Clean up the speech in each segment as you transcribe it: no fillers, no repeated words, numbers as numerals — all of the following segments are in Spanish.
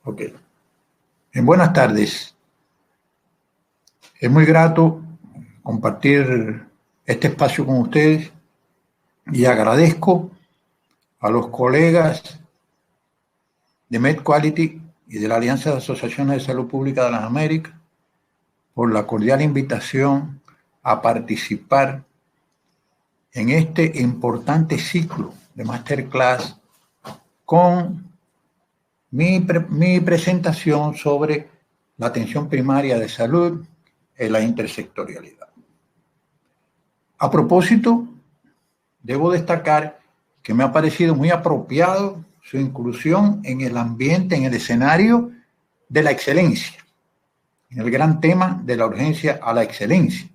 Ok. Buenas tardes. Es muy grato compartir este espacio con ustedes y agradezco a los colegas de MedQuality y de la Alianza de Asociaciones de Salud Pública de las Américas por la cordial invitación a participar en este importante ciclo de masterclass con mi presentación sobre la atención primaria de salud en la intersectorialidad. A propósito, debo destacar que me ha parecido muy apropiado su inclusión en el ambiente, en el escenario de la excelencia, en el gran tema de la urgencia a la excelencia,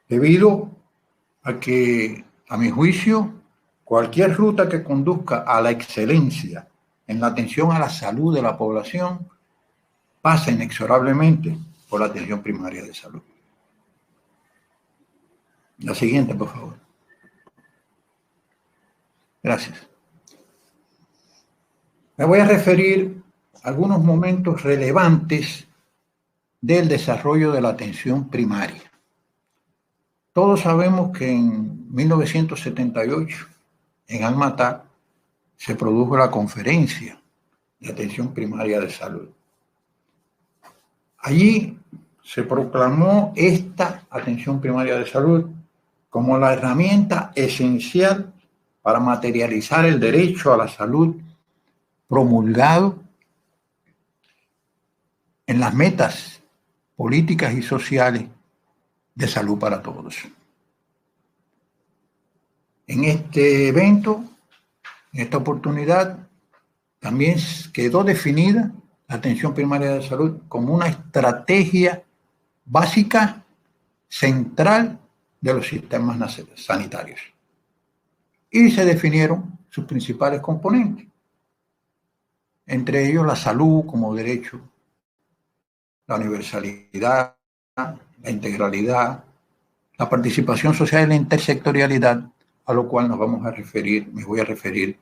debido a que, a mi juicio, cualquier ruta que conduzca a la excelencia en la atención a la salud de la población pasa inexorablemente por la atención primaria de salud. La siguiente, por favor. Gracias. Me voy a referir a algunos momentos relevantes del desarrollo de la atención primaria. Todos sabemos que en 1978, en Almatá, se produjo la conferencia de atención primaria de salud. Allí se proclamó esta atención primaria de salud como la herramienta esencial para materializar el derecho a la salud promulgado en las metas políticas y sociales de salud para todos. En este evento, en esta oportunidad, también quedó definida la atención primaria de salud como una estrategia básica, central de los sistemas sanitarios. Y se definieron sus principales componentes, entre ellos la salud como derecho, la universalidad, la integralidad, la participación social y la intersectorialidad, a lo cual me voy a referir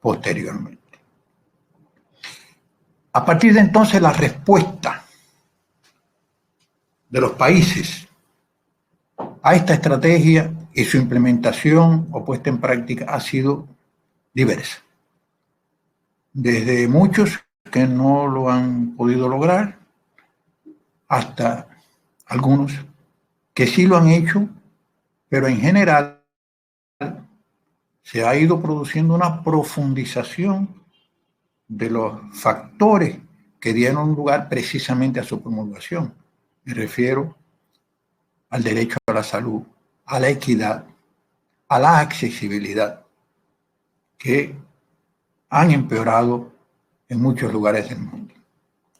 posteriormente. A partir de entonces, la respuesta de los países a esta estrategia y su implementación o puesta en práctica ha sido diversa. Desde muchos que no lo han podido lograr, hasta algunos que sí lo han hecho, pero en general se ha ido produciendo una profundización de los factores que dieron lugar precisamente a su promulgación. Me refiero al derecho a la salud, a la equidad, a la accesibilidad, que han empeorado en muchos lugares del mundo,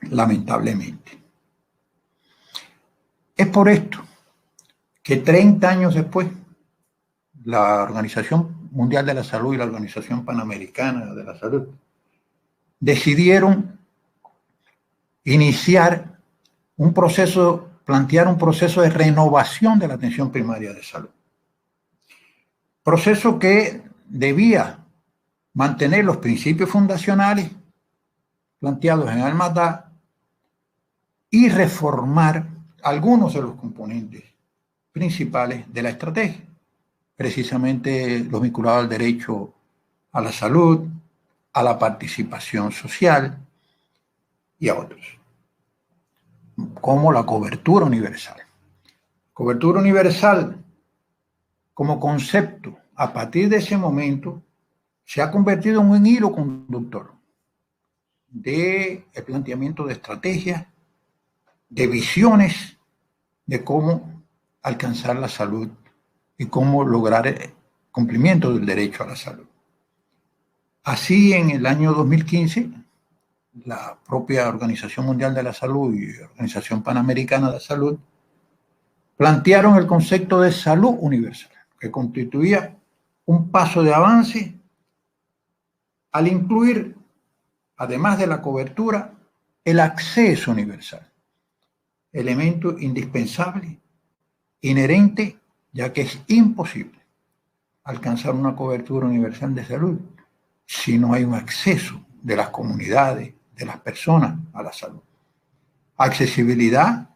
lamentablemente. Es por esto que 30 años después, la Organización Mundial de la Salud y la Organización Panamericana de la Salud decidieron plantear un proceso de renovación de la atención primaria de salud. Proceso que debía mantener los principios fundacionales planteados en Almatá y reformar algunos de los componentes principales de la estrategia, precisamente los vinculados al derecho a la salud, a la participación social y a otros, como la cobertura universal. Cobertura universal como concepto, a partir de ese momento, se ha convertido en un hilo conductor del planteamiento de estrategias, de visiones de cómo alcanzar la salud y cómo lograr el cumplimiento del derecho a la salud. Así, en el año 2015, la propia Organización Mundial de la Salud y la Organización Panamericana de la Salud plantearon el concepto de salud universal, que constituía un paso de avance al incluir, además de la cobertura, el acceso universal, elemento indispensable, inherente, ya que es imposible alcanzar una cobertura universal de salud si no hay un acceso de las comunidades, de las personas a la salud. Accesibilidad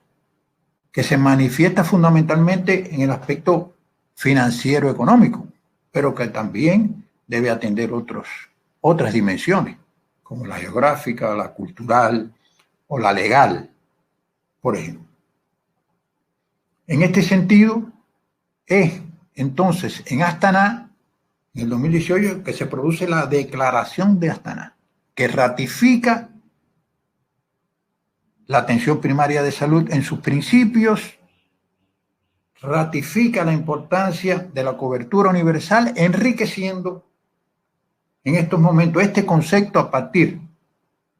que se manifiesta fundamentalmente en el aspecto financiero económico, pero que también debe atender otras dimensiones, como la geográfica, la cultural o la legal, por ejemplo. En este sentido, es entonces en Astana, en el 2018, que se produce la Declaración de Astana, que ratifica la atención primaria de salud en sus principios, ratifica la importancia de la cobertura universal, enriqueciendo en estos momentos este concepto a partir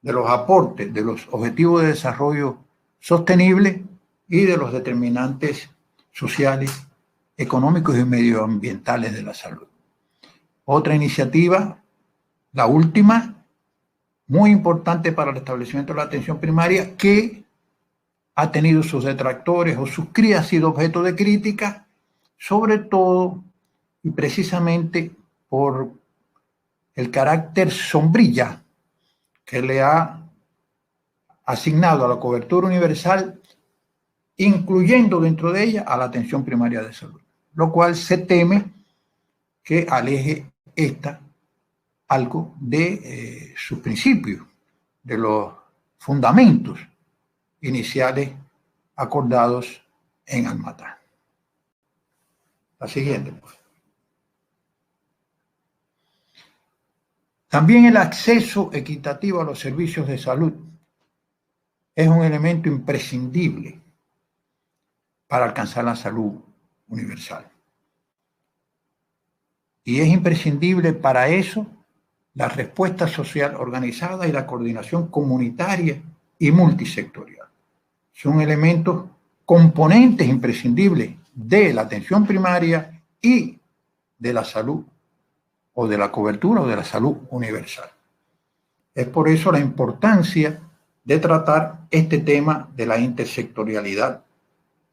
de los aportes de los objetivos de desarrollo sostenible y de los determinantes sociales, económicos y medioambientales de la salud. Otra iniciativa, la última, muy importante para el establecimiento de la atención primaria, que ha tenido sus detractores o sus crías, ha sido objeto de crítica, sobre todo y precisamente por el carácter sombrilla que le ha asignado a la cobertura universal, incluyendo dentro de ella a la atención primaria de salud, lo cual se teme que aleje algo de sus principios, de los fundamentos iniciales acordados en Almatá. La siguiente, pues. También el acceso equitativo a los servicios de salud es un elemento imprescindible para alcanzar la salud universal. Y es imprescindible para eso la respuesta social organizada y la coordinación comunitaria y multisectorial. Son elementos, componentes imprescindibles de la atención primaria y de la salud, o de la cobertura o de la salud universal. Es por eso la importancia de tratar este tema de la intersectorialidad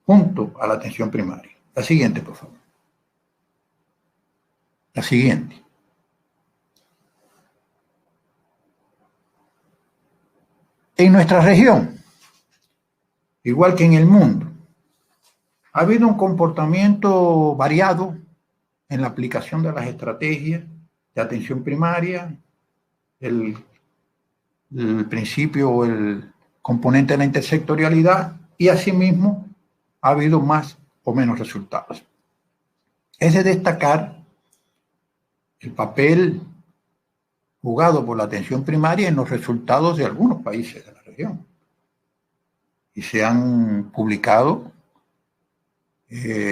junto a la atención primaria. La siguiente, por favor. La siguiente. En nuestra región, igual que en el mundo, ha habido un comportamiento variado en la aplicación de las estrategias de atención primaria, el principio o el componente de la intersectorialidad, y asimismo ha habido más o menos resultados. Es de destacar el papel jugado por la atención primaria en los resultados de algunos países de la región. Y se han publicado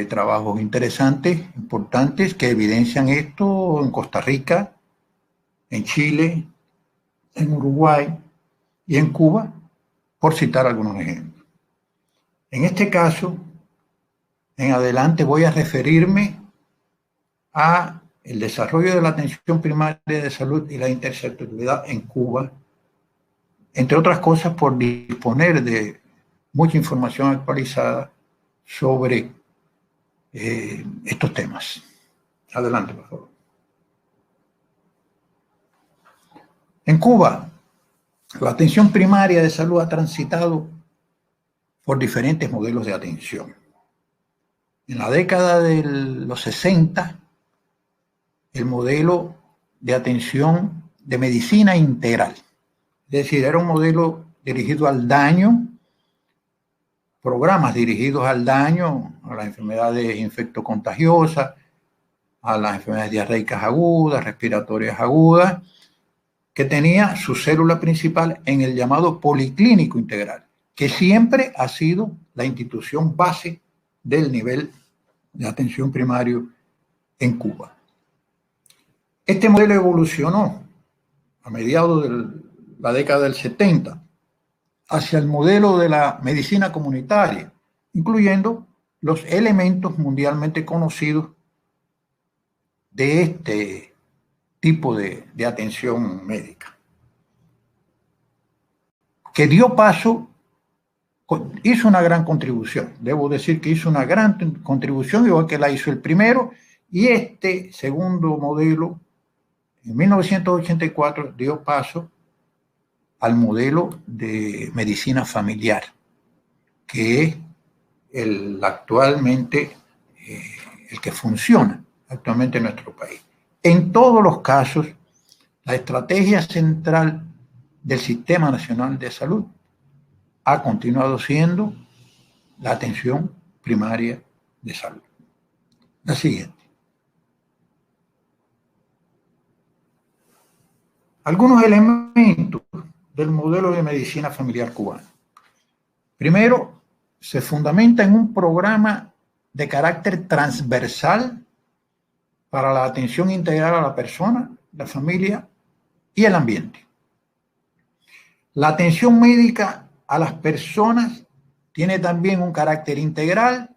trabajos interesantes, importantes, que evidencian esto en Costa Rica, en Chile, en Uruguay y en Cuba, por citar algunos ejemplos. En este caso, en adelante voy a referirme a el desarrollo de la atención primaria de salud y la intersectorialidad en Cuba, entre otras cosas por disponer de mucha información actualizada sobre estos temas. Adelante, por favor. En Cuba, la atención primaria de salud ha transitado por diferentes modelos de atención. En la década de los 60, el modelo de atención de medicina integral, es decir, era un modelo dirigido al daño, programas dirigidos al daño, a las enfermedades infectocontagiosas, a las enfermedades diarreicas agudas, respiratorias agudas, que tenía su célula principal en el llamado policlínico integral, que siempre ha sido la institución base del nivel de atención primario en Cuba. Este modelo evolucionó a mediados de la década del 70 hacia el modelo de la medicina comunitaria, incluyendo los elementos mundialmente conocidos de este tipo de atención médica, que dio paso, hizo una gran contribución. Debo decir que hizo una gran contribución, igual que la hizo el primero, y este segundo modelo, en 1984, dio paso al modelo de medicina familiar, que es el que funciona actualmente en nuestro país. En todos los casos, la estrategia central del Sistema Nacional de Salud ha continuado siendo la atención primaria de salud. La siguiente. Algunos elementos del modelo de medicina familiar cubano. Primero, se fundamenta en un programa de carácter transversal para la atención integral a la persona, la familia y el ambiente. La atención médica a las personas tiene también un carácter integral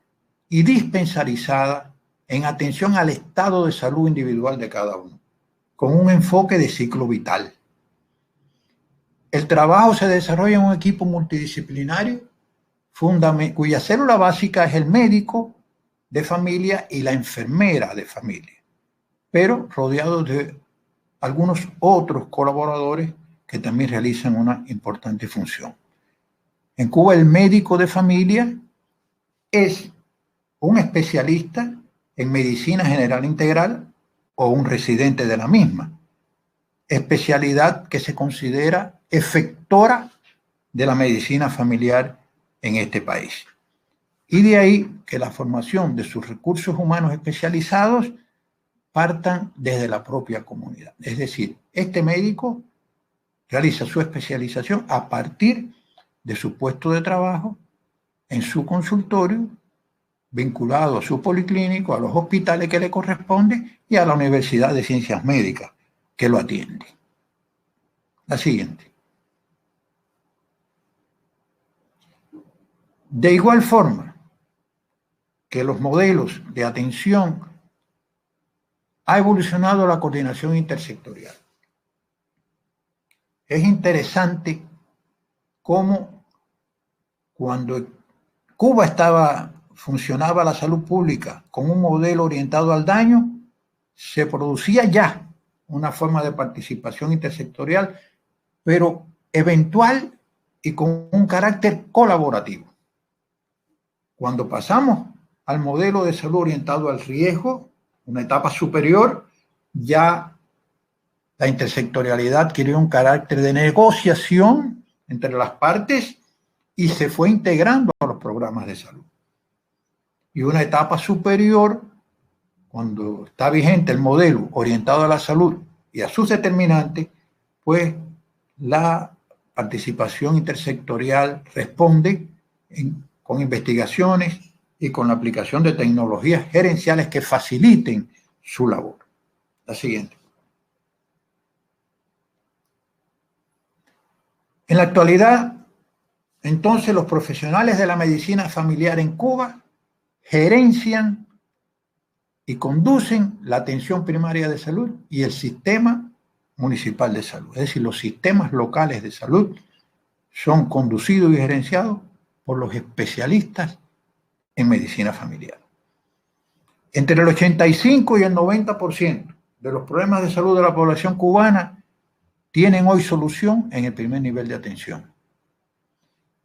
y dispensarizada en atención al estado de salud individual de cada uno, con un enfoque de ciclo vital. El trabajo se desarrolla en un equipo multidisciplinario cuya célula básica es el médico de familia y la enfermera de familia, pero rodeado de algunos otros colaboradores que también realizan una importante función. En Cuba, el médico de familia es un especialista en medicina general integral o un residente de la misma, especialidad que se considera efectora de la medicina familiar en este país. Y de ahí que la formación de sus recursos humanos especializados partan desde la propia comunidad. Es decir, este médico realiza su especialización a partir de su puesto de trabajo, en su consultorio, vinculado a su policlínico, a los hospitales que le corresponden y a la Universidad de Ciencias Médicas que lo atiende. La siguiente. De igual forma que los modelos de atención, ha evolucionado la coordinación intersectorial. Es interesante cómo cuando Cuba funcionaba la salud pública con un modelo orientado al daño, se producía ya una forma de participación intersectorial, pero eventual y con un carácter colaborativo. Cuando pasamos al modelo de salud orientado al riesgo, una etapa superior, ya la intersectorialidad adquirió un carácter de negociación entre las partes y se fue integrando a los programas de salud. Y una etapa superior, cuando está vigente el modelo orientado a la salud y a sus determinantes, pues la participación intersectorial responde con investigaciones y con la aplicación de tecnologías gerenciales que faciliten su labor. La siguiente. En la actualidad, entonces, los profesionales de la medicina familiar en Cuba gerencian y conducen la atención primaria de salud y el sistema municipal de salud. Es decir, los sistemas locales de salud son conducidos y gerenciados por los especialistas en medicina familiar. Entre el 85 y el 90% de los problemas de salud de la población cubana tienen hoy solución en el primer nivel de atención.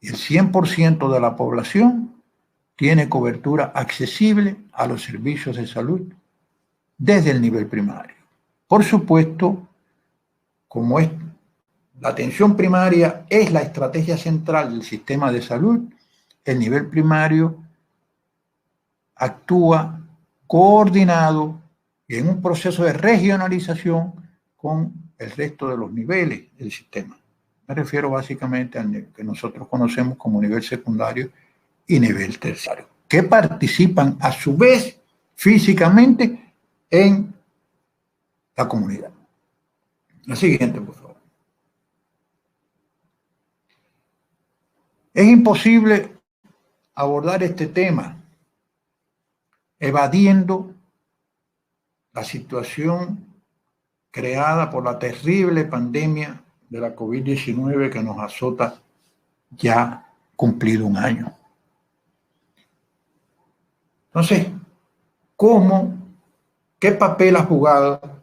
Y el 100% de la población tiene cobertura accesible a los servicios de salud desde el nivel primario. Por supuesto, como la atención primaria es la estrategia central del sistema de salud, el nivel primario actúa coordinado y en un proceso de regionalización con el resto de los niveles del sistema. Me refiero básicamente al que nosotros conocemos como nivel secundario y nivel terciario, que participan a su vez físicamente en la comunidad. La siguiente, por favor. Es imposible abordar este tema evadiendo la situación creada por la terrible pandemia de la COVID-19 que nos azota ya cumplido un año. Entonces, qué papel ha jugado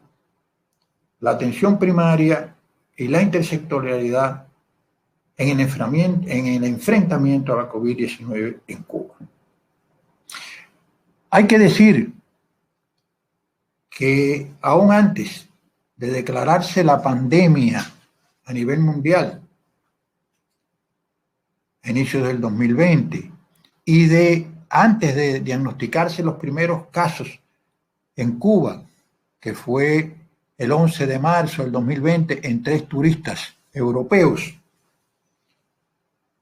la atención primaria y la intersectorialidad en el enfrentamiento a la COVID-19 en Cuba. Hay que decir que aún antes de declararse la pandemia a nivel mundial, a inicios del 2020, y antes de diagnosticarse los primeros casos en Cuba, que fue el 11 de marzo del 2020 en 3 turistas europeos,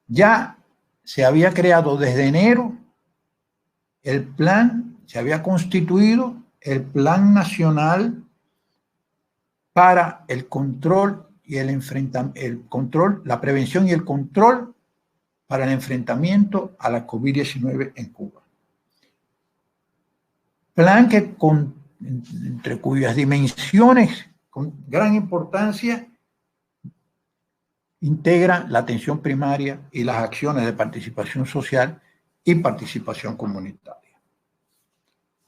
ya se había creado desde enero se había constituido el Plan Nacional para el control y la prevención y el control para el enfrentamiento a la COVID-19 en Cuba. Plan entre cuyas dimensiones con gran importancia integra la atención primaria y las acciones de participación social y participación comunitaria.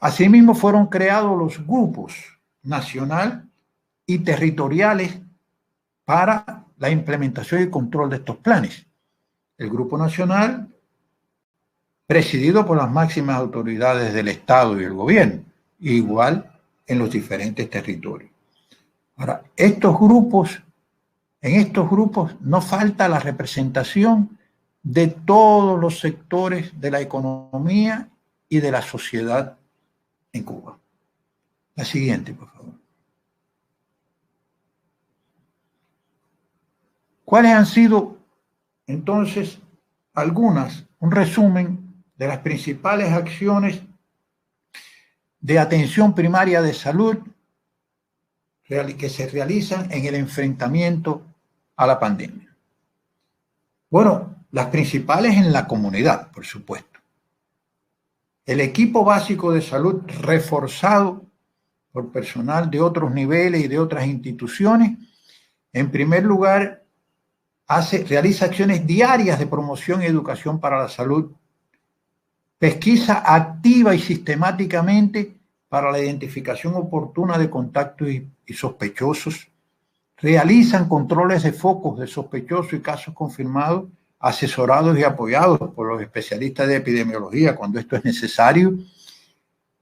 Asimismo, fueron creados los grupos nacional y territoriales para la implementación y control de estos planes. El Grupo Nacional, presidido por las máximas autoridades del Estado y el gobierno, igual en los diferentes territorios. Ahora, en estos grupos no falta la representación de todos los sectores de la economía y de la sociedad en Cuba. La siguiente, por favor. ¿Cuáles han sido, entonces, un resumen de las principales acciones de atención primaria de salud que se realizan en el enfrentamiento a la pandemia? Bueno, las principales en la comunidad, por supuesto. El equipo básico de salud reforzado por personal de otros niveles y de otras instituciones, en primer lugar, realiza acciones diarias de promoción y educación para la salud, pesquisa activa y sistemáticamente para la identificación oportuna de contactos y sospechosos, realizan controles de focos de sospechosos y casos confirmados, asesorados y apoyados por los especialistas de epidemiología cuando esto es necesario,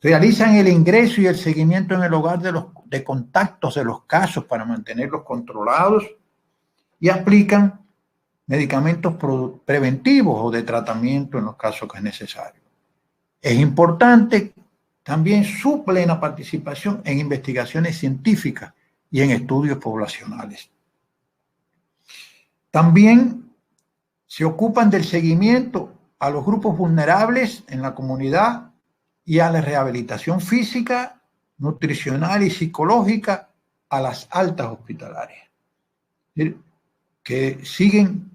realizan el ingreso y el seguimiento en el hogar de contactos de los casos para mantenerlos controlados y aplican medicamentos preventivos o de tratamiento en los casos que es necesario. Es importante también su plena participación en investigaciones científicas y en estudios poblacionales. También se ocupan del seguimiento a los grupos vulnerables en la comunidad y a la rehabilitación física, nutricional y psicológica a las altas hospitalarias. Es decir, que siguen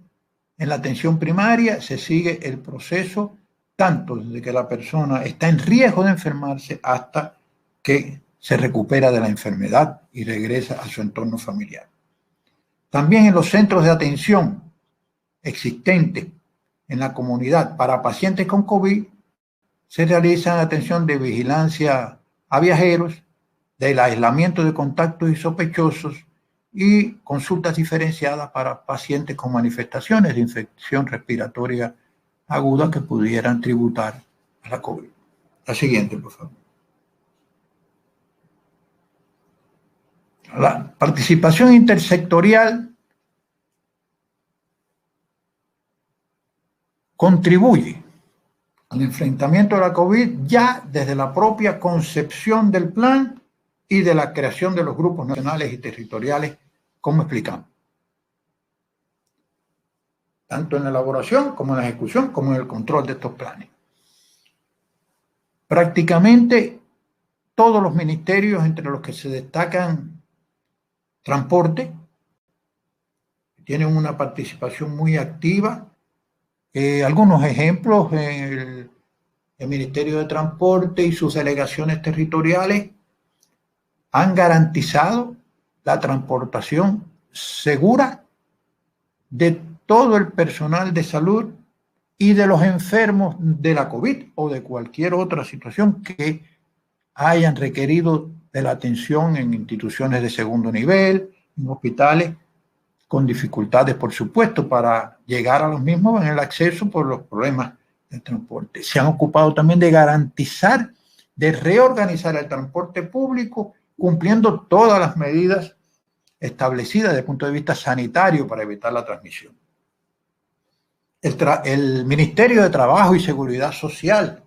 en la atención primaria, se sigue el proceso tanto desde que la persona está en riesgo de enfermarse hasta que se recupera de la enfermedad y regresa a su entorno familiar. También en los centros de atención existentes en la comunidad para pacientes con COVID se realiza atención de vigilancia a viajeros, del aislamiento de contactos y sospechosos y consultas diferenciadas para pacientes con manifestaciones de infección respiratoria aguda que pudieran tributar a la COVID. La siguiente, por favor. La participación intersectorial contribuye al enfrentamiento de la COVID ya desde la propia concepción del plan y de la creación de los grupos nacionales y territoriales, como explicamos. Tanto en la elaboración como en la ejecución, como en el control de estos planes. Prácticamente todos los ministerios, entre los que se destacan transporte, tienen una participación muy activa. Algunos ejemplos, el Ministerio de Transporte y sus delegaciones territoriales han garantizado la transportación segura de todo el personal de salud y de los enfermos de la COVID o de cualquier otra situación que hayan requerido de la atención en instituciones de segundo nivel, en hospitales, con dificultades, por supuesto, para llegar a los mismos en el acceso por los problemas del transporte. Se han ocupado también de garantizar, de reorganizar el transporte público, cumpliendo todas las medidas establecidas desde el punto de vista sanitario para evitar la transmisión. El Ministerio de Trabajo y Seguridad Social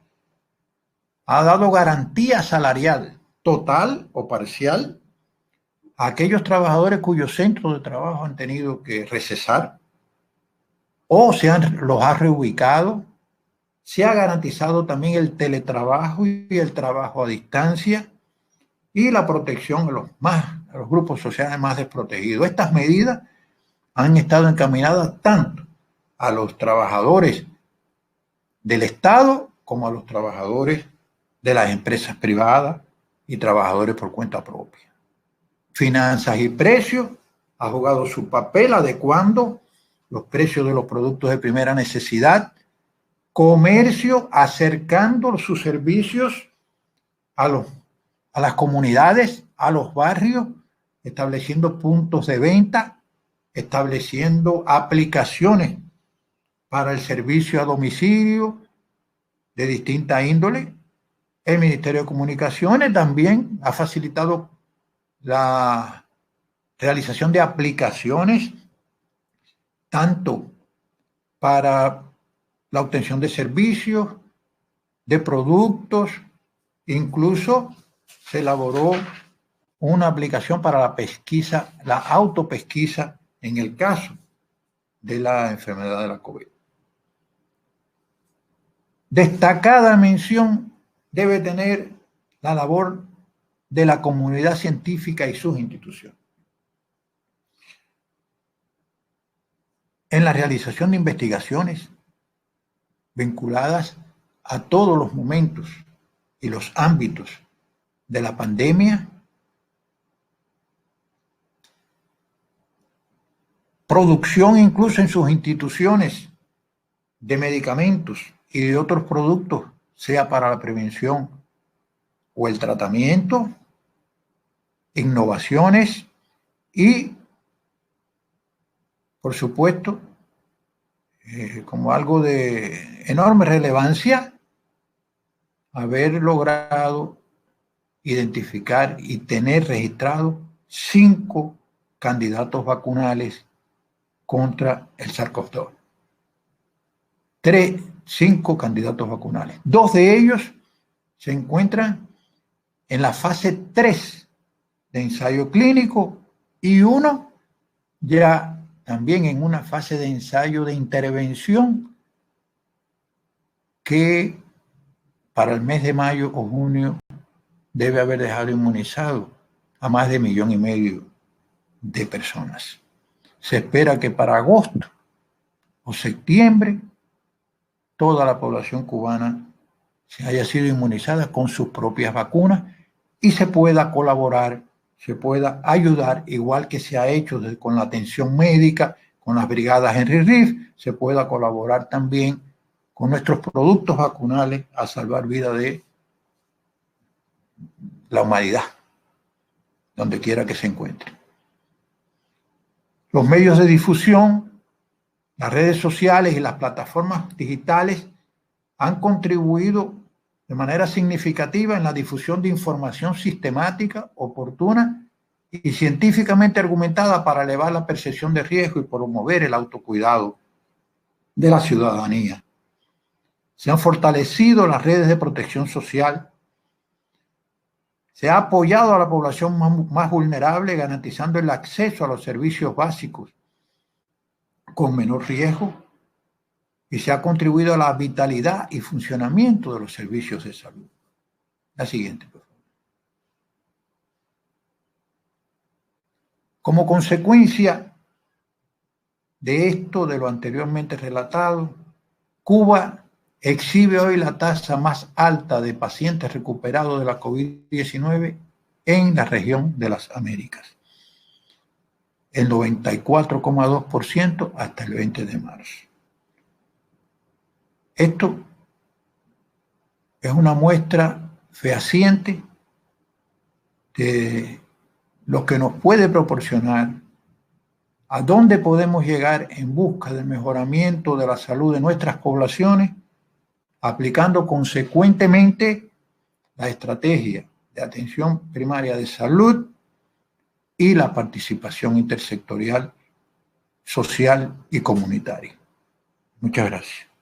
ha dado garantía salarial total o parcial a aquellos trabajadores cuyos centros de trabajo han tenido que recesar o los ha reubicado. Se ha garantizado también el teletrabajo y el trabajo a distancia y la protección a los grupos sociales más desprotegidos. Estas medidas han estado encaminadas tanto a los trabajadores del Estado como a los trabajadores de las empresas privadas y trabajadores por cuenta propia. Finanzas y precios ha jugado su papel adecuando los precios de los productos de primera necesidad. Comercio acercando sus servicios a las comunidades, a los barrios, estableciendo puntos de venta, estableciendo aplicaciones para el servicio a domicilio de distinta índole. El Ministerio de Comunicaciones también ha facilitado la realización de aplicaciones tanto para la obtención de servicios, de productos, incluso se elaboró una aplicación para la pesquisa, la autopesquisa en el caso de la enfermedad de la COVID. Destacada mención debe tener la labor de la comunidad científica y sus instituciones en la realización de investigaciones vinculadas a todos los momentos y los ámbitos de la pandemia, producción incluso en sus instituciones de medicamentos y de otros productos, sea para la prevención o el tratamiento, innovaciones y, por supuesto, como algo de enorme relevancia, haber logrado identificar y tener registrado 5 candidatos vacunales contra el SARS-CoV-2. 5 candidatos vacunales. 2 de ellos se encuentran en la fase 3 de ensayo clínico y 1 ya también en una fase de ensayo de intervención que para el mes de mayo o junio debe haber dejado inmunizado a más de 1,5 millones de personas. Se espera que para agosto o septiembre toda la población cubana se haya sido inmunizada con sus propias vacunas y se pueda colaborar, se pueda ayudar, igual que se ha hecho con la atención médica, con las brigadas Henry Reeve, se pueda colaborar también con nuestros productos vacunales a salvar vidas de la humanidad, donde quiera que se encuentre. Los medios de difusión, las redes sociales y las plataformas digitales han contribuido de manera significativa en la difusión de información sistemática, oportuna y científicamente argumentada para elevar la percepción de riesgo y promover el autocuidado de la ciudadanía. Se han fortalecido las redes de protección social. Se ha apoyado a la población más vulnerable, garantizando el acceso a los servicios básicos con menor riesgo, y se ha contribuido a la vitalidad y funcionamiento de los servicios de salud. La siguiente, por favor. Como consecuencia de esto, de lo anteriormente relatado, Cuba exhibe hoy la tasa más alta de pacientes recuperados de la COVID-19 en la región de las Américas, el 94,2% hasta el 20 de marzo. Esto es una muestra fehaciente de lo que nos puede proporcionar a dónde podemos llegar en busca del mejoramiento de la salud de nuestras poblaciones, aplicando consecuentemente la estrategia de atención primaria de salud y la participación intersectorial, social y comunitaria. Muchas gracias.